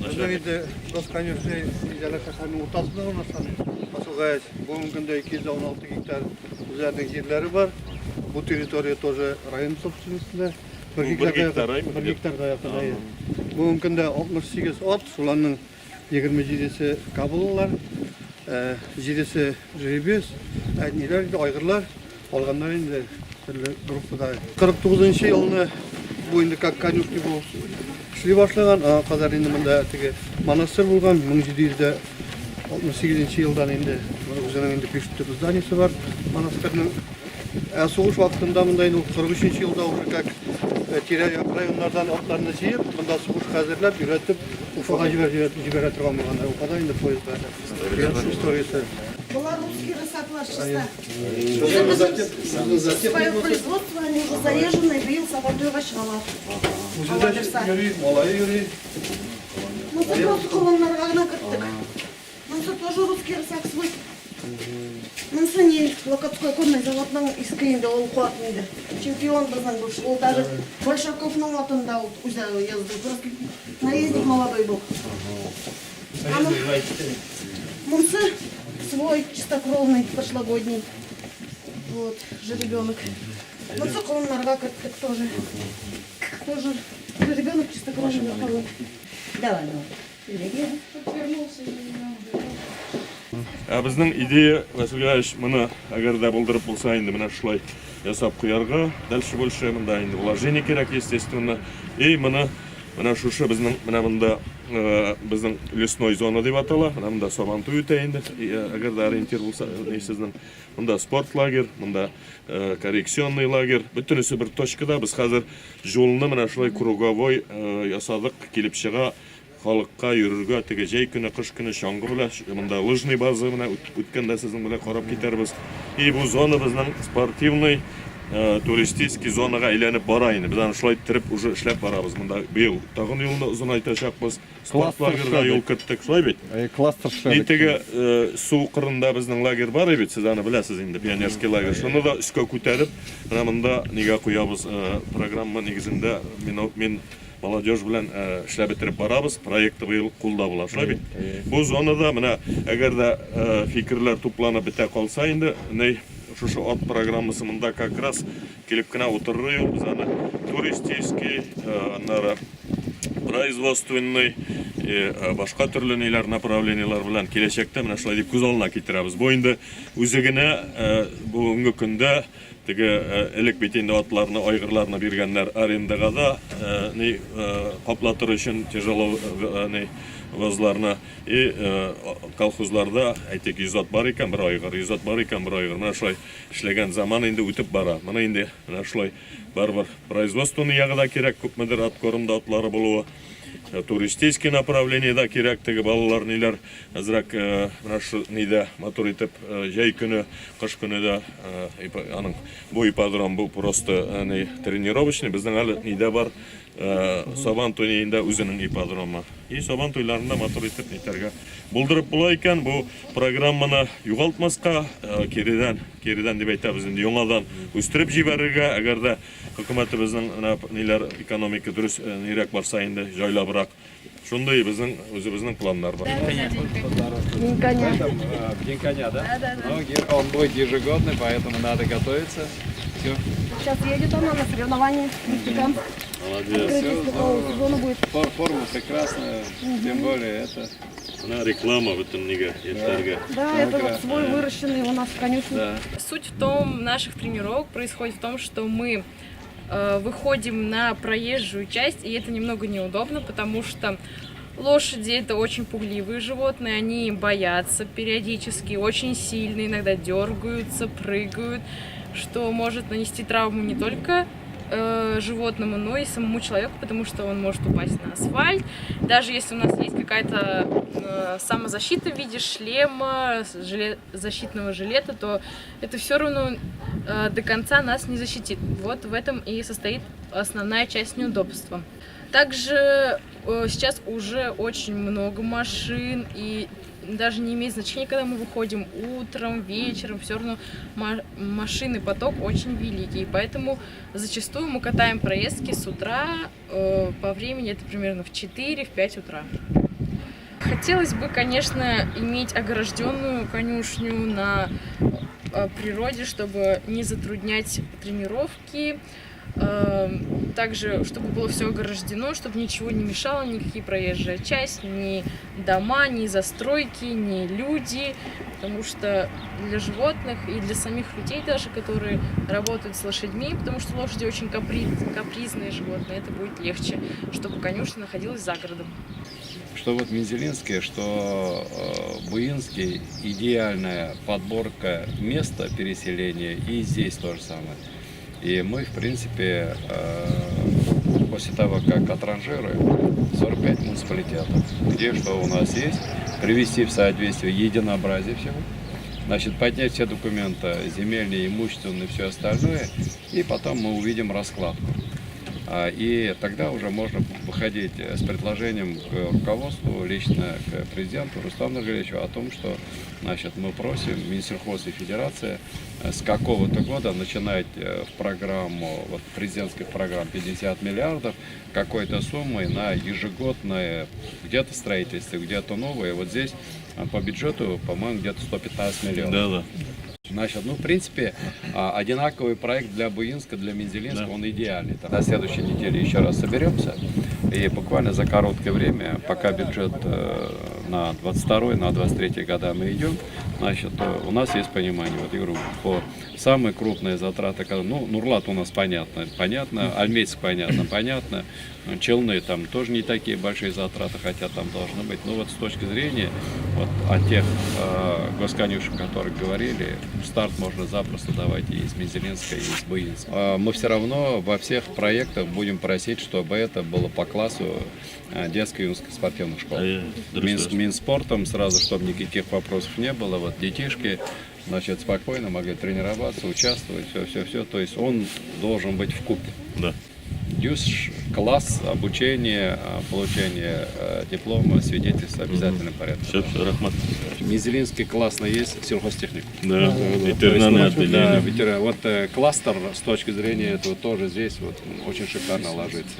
Bizde Doskanyur İcala Kasan'ın ortasında olmasan Asılgayet bugün günde 216 hektar üzerinde yerleri var. Bu teritoriya тоже rayın собственностьінде. Bir hektarga yakın. Bugün günde 68 ot, şularның 27'si kabıllar, 7'si жеребец, әднелер, айғырлар, қалғандар енді группада. 49 yılını bu indi как конюшни bu işli başlagan, қазір енді мында теге монастырь болған 1768 yıldan енді өзінің енді пешті зданиесі бар монастырьның. Соғыш вакытында мында енді 43 yılda уже как райондардан оттарны жиып, мында соғыш хәзерләп, үйрәтеп, Уфаға жібере тұрған болғанда, Уфада енді поезда. Историясы. Была русский рассадлаш чиста. Свое производство, они уже зарежены, бил сабатую вачхала. Малайы юри. Мы просто колоннарға ғана кірттік. Мұнсы тоже русский рассак свой. Мұнсы не Локотской конный заводның искейінде ол қуатынды. Чемпион біздің бұл. Ол даже Большаковның атында ұзағы езді. Наездник молодой был. Мұнсы свой чистокровный, прошлогодний. Вот, жеребенок. Мұнсы колоннарға кірттік тоже. Тоже жеребенок чистокровный. Давай. Біздің идея, Василий Ильич, мұны әгерде бұлдырып болса енді мына шылай жасап қоярға, дальше больше мында енді вложение керек, естественно. И мұны шушы біздің біздің лесной зона деп атала, мында Сабанту өте енді, әгерде ориентир болса, несіздің мында спорт лагер, мында коррекционный лагер, бүтінісі бір точкада. Біз қазір жолыны мына шылай круговой ясадық келіп шыға, халыққа үрірге, теге жай күні, қыш күні шаңғы біле, мұнда лыжный базы өткенде сіздің біле қарап кетербіз. И бұл зона біздің спортивный, туристический зонаға айленіп барайын. Біз аны тіріп уже ішлеп барабыз. Мұнда биыл тағын елді ұзын айташақпыз. Спорт лагерға ел кіттік, шылай бет. И теге су қырында біздің лагер бар бет, сіз аны білесіз енді, пионерский лагер. Шыны да үске көтеріп, мұнда неге қоябыз программа негізінде мен молодежь білән ішләп бітіріп барабыз, проекты биыл қолда бола. Шылай бет. Бұл зонада, мына, әгерде фикірлер тупланып біте қалса енді, шушы от программасы мында как раз келіп кіна отырыры, біз аны туристический, производственный, башқа түрлі нейлер, направлениялар білән келешекте мына шылай деп көз алына кетірабыз. Бойында өзігіне бүгінгі күнде әлік бетенде атларына, айғырларына бергенлер арендаға да қаплатыр үшін тяжело вазларына и колхозларда әйтек 100 ат бар екен, бір айғыр, 100 ат бар екен, бір айғыр. Мына шылай ішлеген заман енді өтіп бара. Мына енді шылай бар-бар производственный яғыда керек, көпмедер ат көрімді атлары болуы. Туристический направление да керек, теге балалар нелер азырақ нейді мотор етіп жай күні, қыш күні да аның бұл ипподром бұл просто тренировочный. Біздің әлі нейді бар Сабанту нейінде өзінің ипподромы. И Сабанту үйлерінде мотор етіп нейтерге бұлдырып бұла екен. Бұл программаны юғалтмасқа кереден деп айтабыз енді yoңадан өстіріп жіберерге, әгерде үкіметі біздің нелер экономика дұрыс нерек барса енді жайлабырақ. Шундай өзіміздің пландар бар. День коня. День коня, да? Да. Он будет ежегодный, поэтому надо готовиться. Все. Сейчас едет он на соревнования. Молодец. Сезона будет. Форма прекрасная, тем более это. Она реклама в этом неге. Да, это вот свой выращенный у нас в конюшне. Да. Суть в том, наших тренировок происходит в том, что мы выходим на проезжую часть, и это немного неудобно, потому что лошади это очень пугливые животные, они боятся периодически, очень сильно, иногда дергаются, прыгают, что может нанести травму не только животному, но и самому человеку, потому что он может упасть на асфальт. Даже если у нас есть какая-то самозащита в виде шлема, защитного жилета, то это все равно до конца нас не защитит. Вот в этом и состоит основная часть неудобства. Также сейчас уже очень много машин, и даже не имеет значения, когда мы выходим утром, вечером, все равно машинный поток очень великий. Поэтому зачастую мы катаем проездки с утра, по времени это примерно в 4-5 утра. Хотелось бы, конечно, иметь огражденную конюшню на природе, чтобы не затруднять тренировки. Также, чтобы было все ограждено, чтобы ничего не мешало, никакие проезжая часть, ни дома, ни застройки, ни люди. Потому что для животных и для самих людей даже, которые работают с лошадьми, потому что лошади очень капризные животные, это будет легче, чтобы конюшня находилась за городом. Что вот Мензелинский, что Буинский, идеальная подборка места переселения, и здесь то же самое. И мы, в принципе, после того, как отранжируем 45 муниципалитетов, где что у нас есть, привести в соответствие единообразие всего, значит, поднять все документы, земельные, имущественные, все остальное, и потом мы увидим раскладку. И тогда уже можно выходить с предложением к руководству, лично к президенту Рустаму Нургалиевичу о том, что, значит, мы просим Минсельхоз и Федерация с какого-то года начинать в программу, вот президентских программ 50 миллиардов, какой-то суммой на ежегодное где-то строительство, где-то новое. Вот здесь по бюджету, по-моему, где-то 115 миллионов. Да. Значит, ну, в принципе, одинаковый проект для Буинска, для Мензелинска, он идеальный. На следующей неделе еще раз соберемся, и буквально за короткое время, пока бюджет на 22-й, на 23-й года мы идем, значит, у нас есть понимание, вот, я говорю, по самые крупные затраты, ну, Нурлат у нас понятно, Альметьевск понятно, Челны там тоже не такие большие затраты, хотя там должны быть. Но вот с точки зрения вот, о тех госконюшек, о которых говорили, старт можно запросто давать и из Мензелинска, и из Буинска. Мы все равно во всех проектах будем просить, чтобы это было по классу детской и юношеской спортивных школ. Минспортом сразу, чтобы никаких вопросов не было. Вот детишки, значит, спокойно могли тренироваться, участвовать, все. То есть он должен быть вкупе. Да. ЮС, класс, обучение, получение диплома, свидетельства в обязательном порядке. Все, Рахмат. Мензелинский классно есть, сельхозтехник. Да, ветеринарное отделение. Да, вот кластер с точки зрения этого тоже здесь вот очень шикарно ложится.